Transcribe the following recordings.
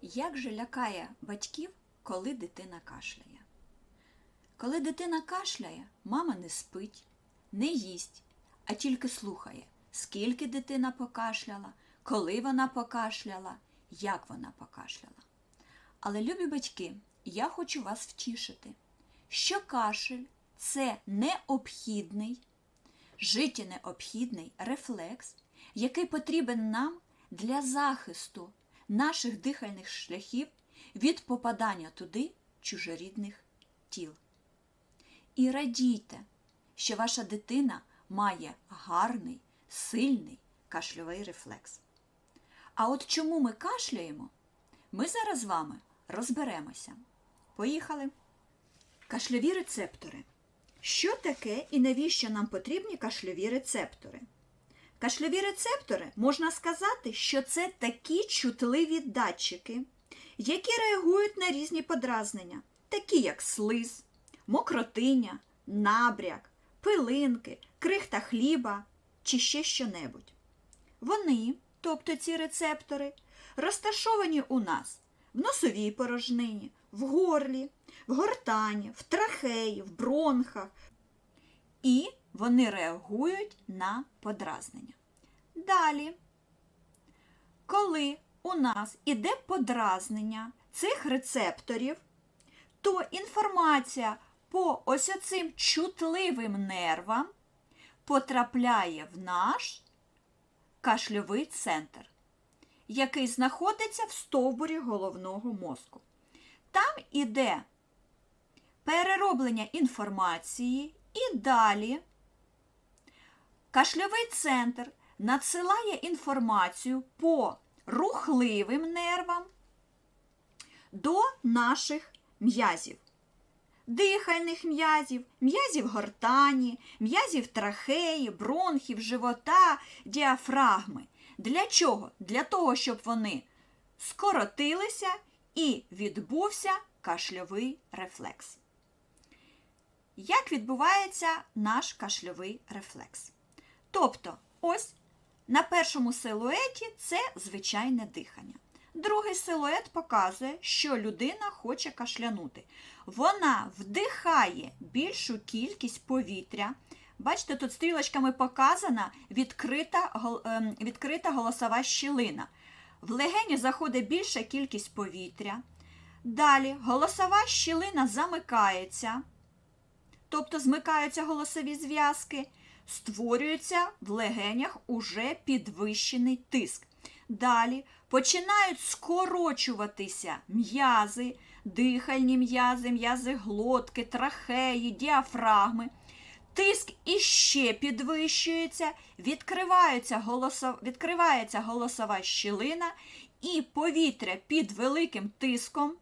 Як же лякає батьків, коли дитина кашляє? Коли дитина кашляє, мама не спить, не їсть, а тільки слухає, скільки дитина покашляла, коли вона покашляла, як вона покашляла. Але, любі батьки, я хочу вас втішити, що кашель – це необхідний, життєнеобхідний рефлекс, який потрібен нам для захисту наших дихальних шляхів від попадання туди чужорідних тіл. І радійте, що ваша дитина має гарний, сильний кашльовий рефлекс. А от чому ми кашляємо, ми зараз з вами розберемося. Поїхали! Кашльові рецептори. Що таке і навіщо нам потрібні кашльові рецептори? Кашльові рецептори, можна сказати, що це такі чутливі датчики, які реагують на різні подразнення, такі як слиз, мокротиння, набряк, пилинки, крихта хліба чи ще що-небудь. Вони, тобто ці рецептори, розташовані у нас в носовій порожнині, в горлі, в гортані, в трахеї, в бронхах. І вони реагують на подразнення. Далі, коли у нас іде подразнення цих рецепторів, то інформація по ось оцим чутливим нервам потрапляє в наш кашльовий центр, який знаходиться в стовбурі головного мозку. Там іде перероблення інформації і далі кашльовий центр надсилає інформацію по рухливим нервам до наших м'язів. Дихальних м'язів, м'язів гортані, м'язів трахеї, бронхів, живота, діафрагми. Для чого? Для того, щоб вони скоротилися і відбувся кашльовий рефлекс. Як відбувається наш кашльовий рефлекс? Тобто, ось на першому силуеті це звичайне дихання. Другий силует показує, що людина хоче кашлянути. Вона вдихає більшу кількість повітря. Бачите, тут стрілочками показана відкрита голосова щілина. В легені заходить більша кількість повітря. Далі голосова щілина замикається, тобто змикаються голосові зв'язки, створюється в легенях уже підвищений тиск. Далі починають скорочуватися м'язи, дихальні м'язи, м'язи глотки, трахеї, діафрагми. Тиск іще підвищується, відкривається голосова щілина і повітря під великим тиском,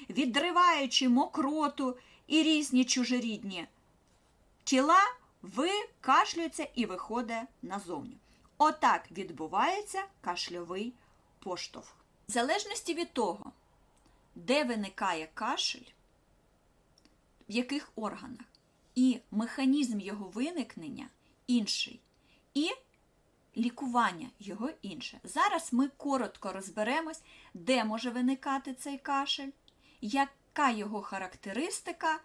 відриваючи мокроту і різні чужорідні тіла, викашлюється і виходить назовні. Отак відбувається кашльовий поштовх. В залежності від того, де виникає кашель, в яких органах, і механізм його виникнення інший, і лікування його інше. Зараз ми коротко розберемось, де може виникати цей кашель, яка його характеристика,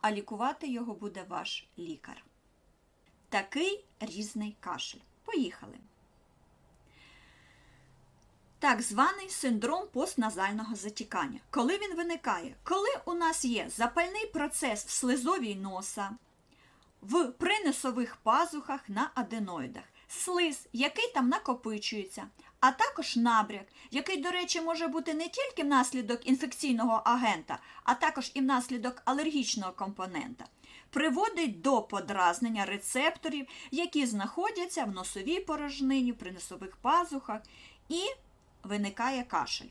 а лікувати його буде ваш лікар. Такий різний кашель. Поїхали. Так званий синдром постназального затікання. Коли він виникає? Коли у нас є запальний процес в слизовій носа, в приносових пазухах на аденоїдах, слиз, який там накопичується, а також набряк, який, до речі, може бути не тільки внаслідок інфекційного агента, а також і внаслідок алергічного компонента, приводить до подразнення рецепторів, які знаходяться в носовій порожнині, в приносових пазухах, і виникає кашель.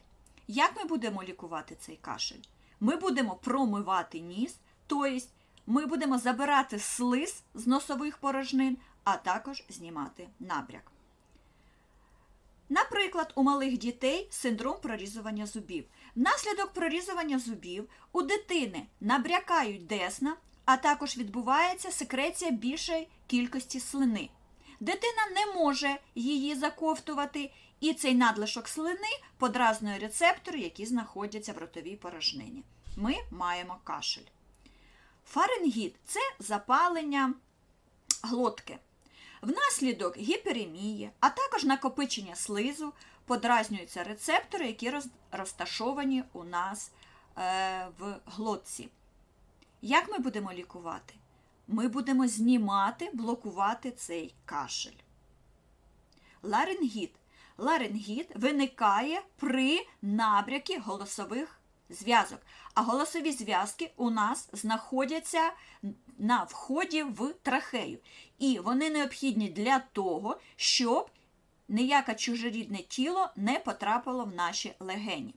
Як ми будемо лікувати цей кашель? Ми будемо промивати ніс, тобто ми будемо забирати слиз з носових порожнин, а також знімати набряк. Наприклад, у малих дітей синдром прорізування зубів. Внаслідок прорізування зубів у дитини набрякають десна, а також відбувається секреція більшої кількості слини. Дитина не може її заковтувати І цей надлишок слини подразнює рецептори, які знаходяться в ротовій порожнині. Ми маємо кашель. Фарингіт – це запалення глотки. Внаслідок гіперемії, а також накопичення слизу подразнюються рецептори, які розташовані у нас в глотці. Як ми будемо лікувати? Ми будемо знімати, блокувати цей кашель. Ларингіт. Ларингіт виникає при набрякі голосових зв'язок. А голосові зв'язки у нас знаходяться на вході в трахею. І вони необхідні для того, щоб ніяке чужорідне тіло не потрапило в наші легені.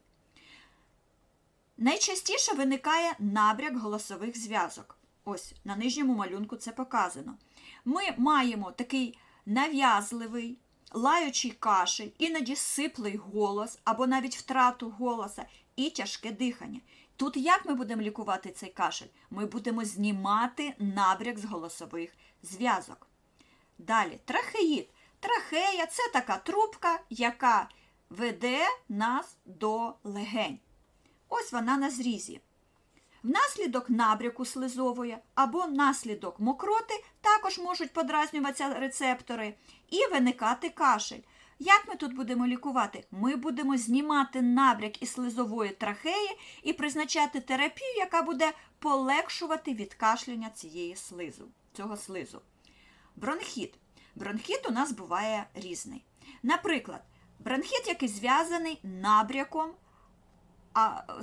Найчастіше виникає набряк голосових зв'язок. Ось, на нижньому малюнку це показано. Ми маємо такий нав'язливий, лаючий кашель, іноді сиплий голос, або навіть втрату голоса і тяжке дихання. Тут як ми будемо лікувати цей кашель? Ми будемо знімати набряк з голосових зв'язок. Далі, трахеїд. Трахея – це така трубка, яка веде нас до легень. Ось вона на зрізі. Внаслідок набряку слизової або внаслідок мокроти також можуть подразнюватися рецептори і виникати кашель. Як ми тут будемо лікувати? Ми будемо знімати набряк із слизової трахеї і призначати терапію, яка буде полегшувати відкашляння цього слизу. Бронхіт. Бронхіт у нас буває різний. Наприклад, бронхіт, який зв'язаний набряком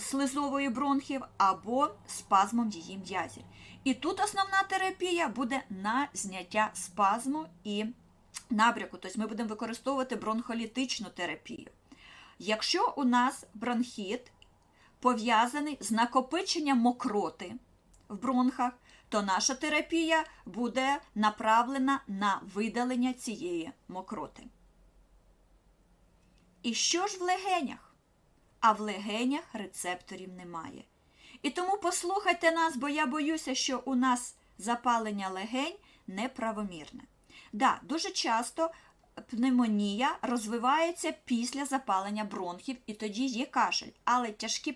слизової бронхів або спазмом її м'язів. І тут основна терапія буде на зняття спазму і набряку, тобто ми будемо використовувати бронхолітичну терапію. Якщо у нас бронхіт пов'язаний з накопиченням мокроти в бронхах, то наша терапія буде направлена на видалення цієї мокроти. І що ж в легенях? А в легенях рецепторів немає. І тому послухайте нас, бо я боюся, що у нас запалення легень неправомірне. Да, дуже часто пневмонія розвивається після запалення бронхів, і тоді є кашель. Але тяжкі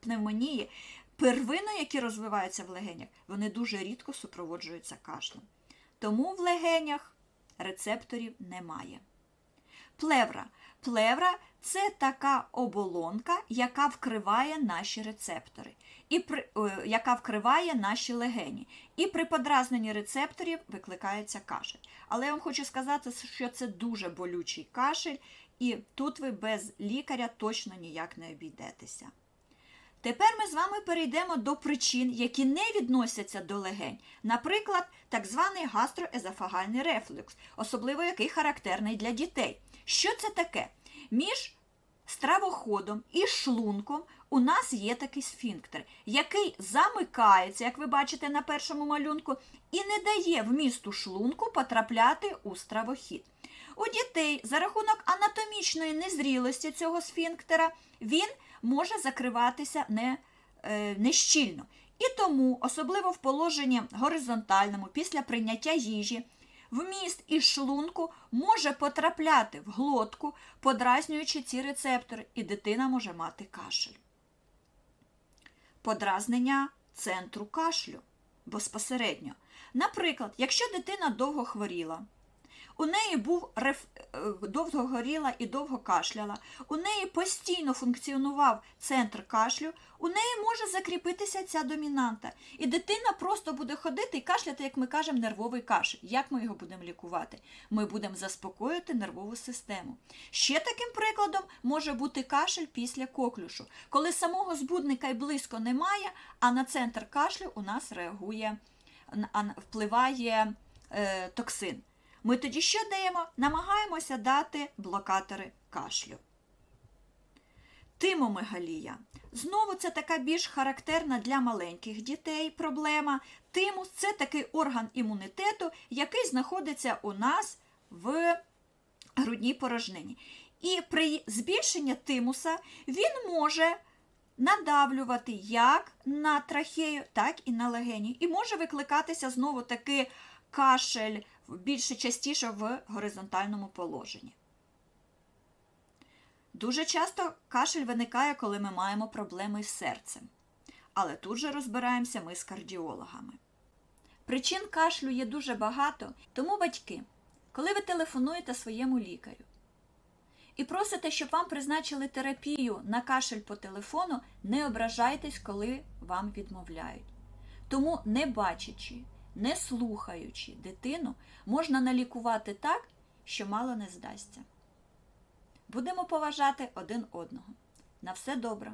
пневмонії, первинно, які розвиваються в легенях, вони дуже рідко супроводжуються кашлем. Тому в легенях рецепторів немає. Плевра. Плевра – це така оболонка, яка вкриває наші рецептори, яка вкриває наші легені. І при подразненні рецепторів викликається кашель. Але я вам хочу сказати, що це дуже болючий кашель, і тут ви без лікаря точно ніяк не обійдетеся. Тепер ми з вами перейдемо до причин, які не відносяться до легень. Наприклад, так званий гастроезофагальний рефлюкс, особливо який характерний для дітей. Що це таке? Між стравоходом і шлунком у нас є такий сфінктер, який замикається, як ви бачите на першому малюнку, і не дає вмісту шлунку потрапляти у стравохід. У дітей за рахунок анатомічної незрілості цього сфінктера він може закриватися нещільно. І тому, особливо в положенні горизонтальному, після прийняття їжі, вміст із шлунку може потрапляти в глотку, подразнюючи ці рецептори, і дитина може мати кашель. Подразнення центру кашлю безпосередньо. Наприклад, якщо дитина довго хворіла, у неї довго горіла і довго кашляла, у неї постійно функціонував центр кашлю, у неї може закріпитися ця домінанта. І дитина просто буде ходити і кашляти, як ми кажемо, нервовий кашель. Як ми його будемо лікувати? Ми будемо заспокоювати нервову систему. Ще таким прикладом може бути кашель після коклюшу, коли самого збудника й близько немає, а на центр кашлю у нас впливає токсин. Ми тоді що даємо? Намагаємося дати блокатори кашлю. Тимомегалія. Знову це така більш характерна для маленьких дітей проблема. Тимус – це такий орган імунітету, який знаходиться у нас в грудній порожнині. І при збільшенні тимуса він може надавлювати як на трахею, так і на легені. І може викликатися знову таки кашель більше частіше в горизонтальному положенні. Дуже часто кашель виникає, коли ми маємо проблеми з серцем. Але тут же розбираємося ми з кардіологами. Причин кашлю є дуже багато, тому батьки, коли ви телефонуєте своєму лікарю і просите, щоб вам призначили терапію на кашель по телефону, не ображайтесь, коли вам відмовляють. Тому, не бачачи, не слухаючи дитину, можна налікувати так, що мало не здасться. Будемо поважати один одного. На все добре!